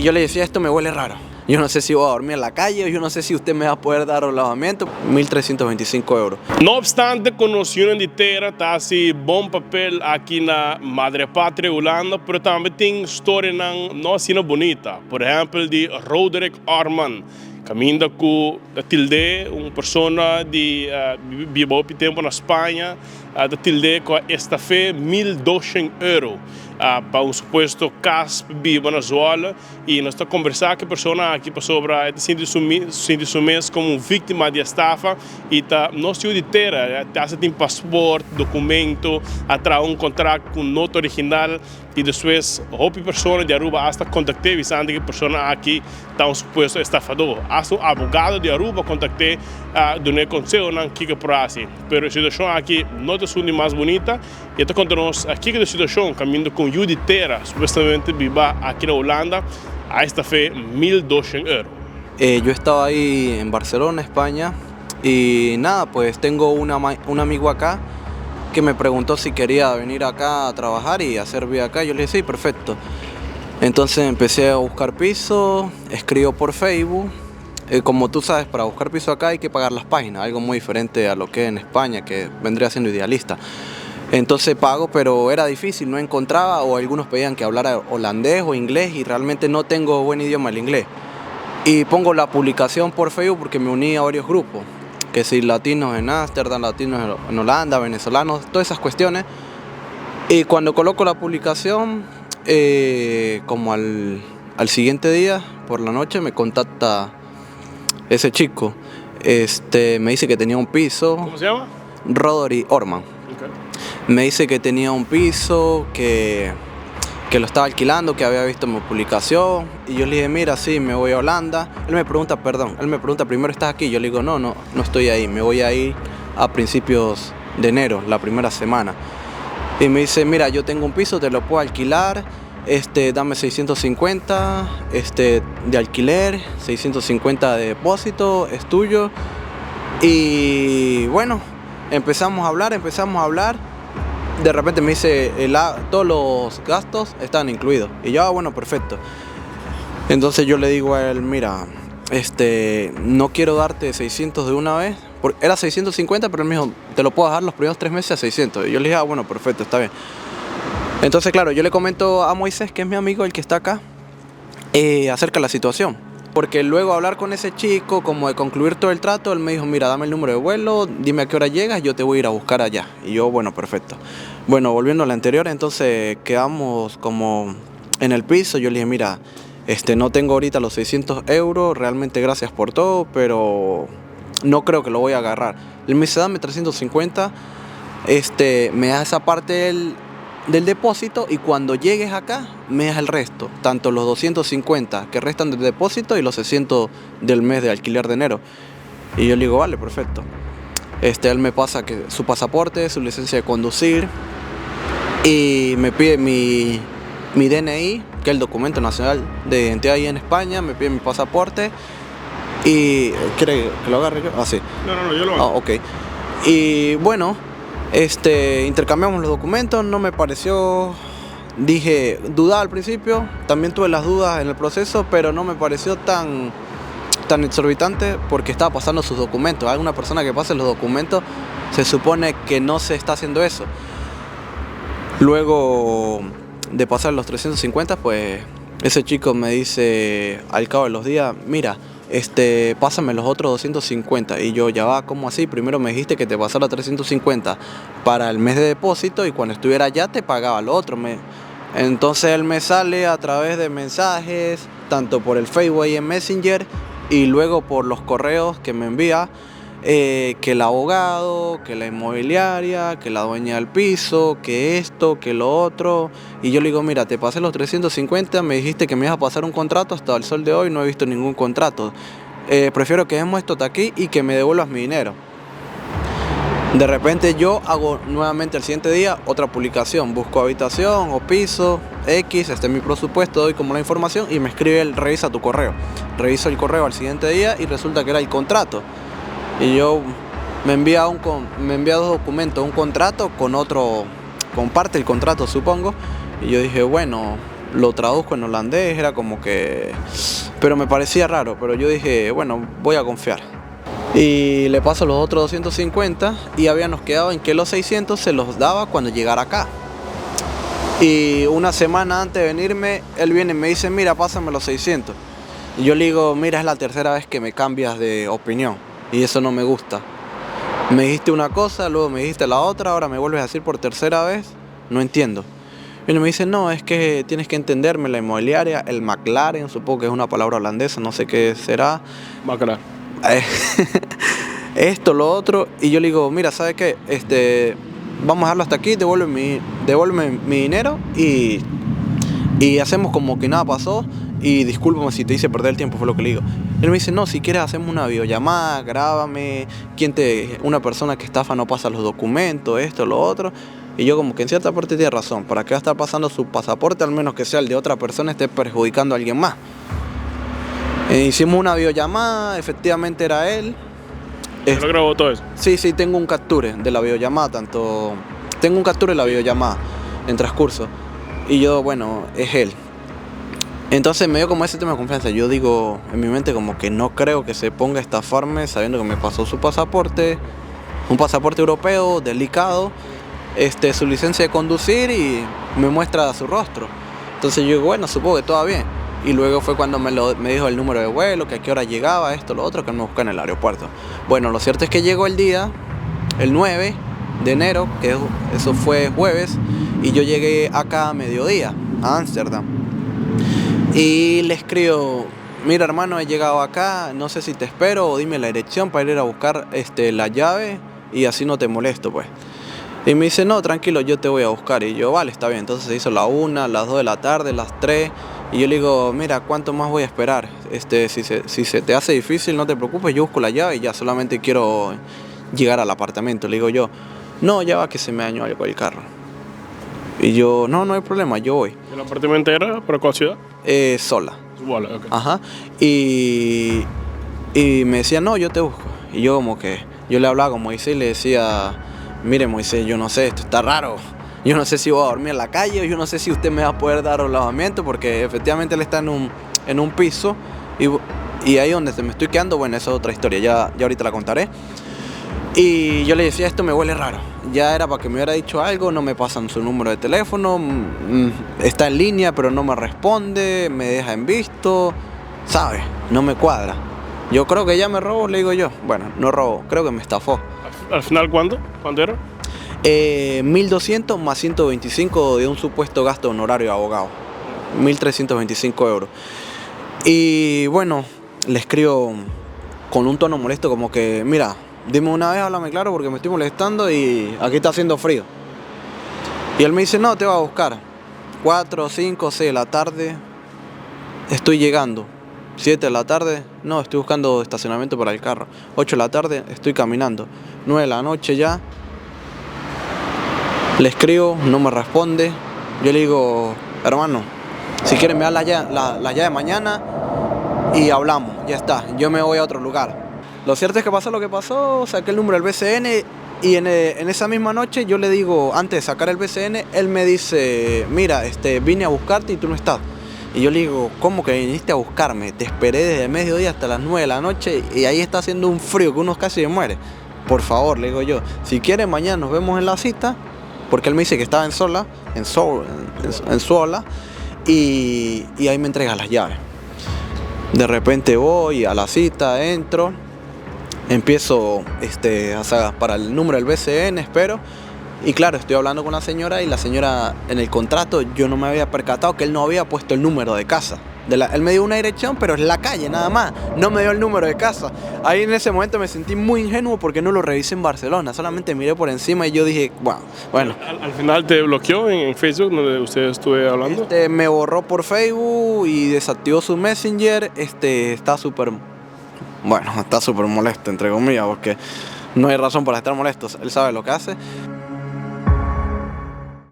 yo le decía, esto me huele raro. Yo no sé si voy a dormir en la calle, o yo no sé si usted me va a poder dar alojamiento. 1.325 euros. No obstante, conociendo de terra, está así bom papel aqui na Madre Pátria, Holanda, pero também tem história não assim bonita. Por exemplo, de Roderick Arman, caminha com a Tilde, uma pessoa de viveu por tempo na Espanha, da Tilde com esta fé 1.200 euros. Para um suposto caso de Venezuela e nós estamos conversando com a pessoa aqui sobre se mês como vítima de estafa e tá nós temos de ter tem passaporte, documento, atrás contrato com nota original e depois a pessoa de Aruba hasta contactei avisando que a pessoa aqui está um suposto estafador. Hasta o advogado de Aruba contactei do conselho não que por assim. Pero a situação aqui não é mais bonita e então continuamos aqui a situação caminhando com Judy Terra, supuestamente viva aquí en Holanda, a esta fe 1.200 euros. Yo estaba ahí en Barcelona, España, y nada, pues tengo un amigo acá que me preguntó si quería venir acá a trabajar y hacer vida acá. Yo le dije, sí, perfecto. Entonces empecé a buscar piso, escribo por Facebook. Como tú sabes, para buscar piso acá hay que pagar las páginas, algo muy diferente a lo que es en España, que vendría siendo Idealista. Entonces pago, pero era difícil, no encontraba, o algunos pedían que hablara holandés o inglés y realmente no tengo buen idioma el inglés. Y pongo la publicación por Facebook porque me uní a varios grupos, que si latinos en Ámsterdam, latinos en Holanda, venezolanos, todas esas cuestiones. Y cuando coloco la publicación, como al siguiente día, por la noche, me contacta ese chico. Me dice que tenía un piso. ¿Cómo se llama? Roderick Orman. Okay. Me dice que tenía un piso, que lo estaba alquilando, que había visto mi publicación. Y yo le dije, mira, sí, me voy a Holanda. Él me pregunta, primero, ¿estás aquí? Yo le digo, no estoy ahí. Me voy a ir a principios de enero, la primera semana. Y me dice, mira, yo tengo un piso, te lo puedo alquilar. Dame 650 de alquiler, 650 de depósito, es tuyo. Y bueno, empezamos a hablar. De repente me dice, todos los gastos están incluidos. Y yo, bueno, perfecto. Entonces yo le digo a él, mira, no quiero darte 600 de una vez. Era 650, pero él me dijo, te lo puedo dejar los primeros 3 meses a 600. Y yo le dije, bueno, perfecto, está bien. Entonces, claro, yo le comento a Moisés, que es mi amigo, el que está acá, acerca de la situación. Porque luego hablar con ese chico, como de concluir todo el trato, él me dijo, mira, dame el número de vuelo, dime a qué hora llegas, yo te voy a ir a buscar allá. Y yo, bueno, perfecto. Bueno, volviendo a la anterior, entonces quedamos como en el piso. Yo le dije, mira, no tengo ahorita los 600 euros, realmente gracias por todo, pero no creo que lo voy a agarrar. Él me dice, dame 350, me das esa parte del depósito y cuando llegues acá me das el resto, tanto los 250 que restan del depósito y los 600 del mes de alquiler de enero. Y yo le digo, vale, perfecto. Él me pasa su pasaporte, su licencia de conducir y me pide mi DNI, que es el documento nacional de identidad ahí en España, me pide mi pasaporte y... ¿Quiere que lo agarre yo? Ah, sí. No, yo lo hago. Ah, ok. Y bueno, intercambiamos los documentos, no me pareció, dudaba al principio, también tuve las dudas en el proceso, pero no me pareció tan exorbitante porque estaba pasando sus documentos. Alguna persona que pase los documentos se supone que no se está haciendo eso. Luego de pasar los 350, pues ese chico me dice al cabo de los días, mira, pásame los otros 250. Y yo, ya va, ¿cómo así? Primero me dijiste que te pasara 350 para el mes de depósito y cuando estuviera allá te pagaba lo otro. Entonces él me sale a través de mensajes, tanto por el Facebook y en Messenger y luego por los correos que me envía, que el abogado, que la inmobiliaria, que la dueña del piso, que esto, que lo otro. Y yo le digo, mira, te pasé los 350, me dijiste que me ibas a pasar un contrato, hasta el sol de hoy no he visto ningún contrato. Prefiero que dejemos esto hasta aquí y que me devuelvas mi dinero. De repente yo hago nuevamente el siguiente día otra publicación, busco habitación o piso, X, este es mi presupuesto, doy como la información y me escribe él, revisa tu correo. Reviso el correo al siguiente día y resulta que era el contrato. Y yo me envía dos documentos, un contrato con otro, con parte del contrato supongo. Y yo dije, bueno, lo traduzco en holandés, era como que... Pero me parecía raro, pero yo dije, bueno, voy a confiar. Y le paso los otros 250 y habíamos quedado en que los 600 se los daba cuando llegara acá. Y una semana antes de venirme, él viene y me dice, mira, pásame los 600. Y yo le digo, mira, es la tercera vez que me cambias de opinión y eso no me gusta. Me dijiste una cosa, luego me dijiste la otra, ahora me vuelves a decir por tercera vez, no entiendo. Y él me dice, no, es que tienes que entenderme, la inmobiliaria, el McLaren, supongo que es una palabra holandesa, no sé qué será. McLaren. Esto, lo otro, y yo le digo, mira, ¿sabes qué? Vamos a dejarlo hasta aquí, devuélveme mi dinero y hacemos como que nada pasó y discúlpame si te hice perder el tiempo, fue lo que le digo. Él me dice, no, si quieres hacemos una videollamada, grábame, una persona que estafa no pasa los documentos, esto, lo otro. Y yo como que en cierta parte tiene razón, ¿para qué va a estar pasando su pasaporte al menos que sea el de otra persona esté perjudicando a alguien más? Hicimos una videollamada, efectivamente era él. ¿Lo grabó todo eso? Sí, tengo un capture de la videollamada, tengo un capture de la videollamada en transcurso. Y yo, bueno, es él. Entonces me dio como ese tema de confianza. Yo digo en mi mente como que no creo que se ponga a estafarme sabiendo que me pasó su pasaporte, un pasaporte europeo delicado, su licencia de conducir y me muestra su rostro. Entonces yo digo, bueno, supongo que todo bien. Y luego fue cuando me dijo el número de vuelo, que a qué hora llegaba, esto, lo otro, que él me busca en el aeropuerto. Bueno, lo cierto es que llegó el día, el 9 de enero, que eso fue jueves, y yo llegué acá a mediodía, a Ámsterdam. Y le escribo, mira hermano, he llegado acá, no sé si te espero o dime la dirección para ir a buscar la llave y así no te molesto pues. Y me dice, no, tranquilo, yo te voy a buscar. Y yo, vale, está bien. Entonces se hizo la 1, las 2 de la tarde, las 3. Y yo le digo, mira, ¿cuánto más voy a esperar? Si se te hace difícil, no te preocupes, yo busco la llave y ya solamente quiero llegar al apartamento. Le digo yo, no, ya va que se me dañó algo el carro. Y yo, no hay problema, yo voy. ¿El apartamento era para cuál ciudad? Sola. Voilà, okay. Ajá. Y me decía, no, yo te busco. Y yo como que, yo le hablaba con Moisés y le decía, mire Moisés, yo no sé, esto está raro. Yo no sé si voy a dormir en la calle, o yo no sé si usted me va a poder dar alojamiento, porque efectivamente él está en un piso y ahí donde me estoy quedando, bueno, esa es otra historia, ya ahorita la contaré. Y yo le decía, esto me huele raro. Ya era para que me hubiera dicho algo, no me pasan su número de teléfono, está en línea pero no me responde, me deja en visto, ¿sabe? No me cuadra. Yo creo que ya me robó, le digo yo. Bueno, no robó, creo que me estafó. ¿Al final cuándo? ¿Cuándo era? 1.200 más 125 de un supuesto gasto honorario de abogado. 1.325 euros. Y bueno, le escribo con un tono molesto como que, mira, dime una vez, háblame claro porque me estoy molestando y aquí está haciendo frío. Y él me dice, no, te voy a buscar. 4, 5, 6 de la tarde, estoy llegando. 7 de la tarde, no, estoy buscando estacionamiento para el carro. 8 de la tarde, estoy caminando. 9 de la noche ya. Le escribo, no me responde. Yo le digo, hermano, si quieres me das la llave mañana y hablamos, ya está, yo me voy a otro lugar. Lo cierto es que pasó lo que pasó, saqué el número del BCN y en esa misma noche yo le digo, antes de sacar el BCN, él me dice, mira, vine a buscarte y tú no estás. Y yo le digo, ¿cómo que viniste a buscarme? Te esperé desde mediodía hasta las 9 de la noche y ahí está haciendo un frío que uno casi se muere. Por favor, le digo yo, si quieres mañana nos vemos en la cita, porque él me dice que estaba en Sola y ahí me entrega las llaves. De repente voy a la cita, entro, empiezo para el número del BCN, espero. Y claro, estoy hablando con la señora y la señora en el contrato yo no me había percatado que él no había puesto el número de casa. Él me dio una dirección, pero es la calle nada más, no me dio el número de casa. Ahí en ese momento me sentí muy ingenuo porque no lo revisé en Barcelona, solamente miré por encima y yo dije, wow, bueno. ¿Al final te bloqueó en Facebook donde usted estuve hablando? Me borró por Facebook y desactivó su Messenger, está súper molesto, entre comillas, porque no hay razón para estar molestos, él sabe lo que hace.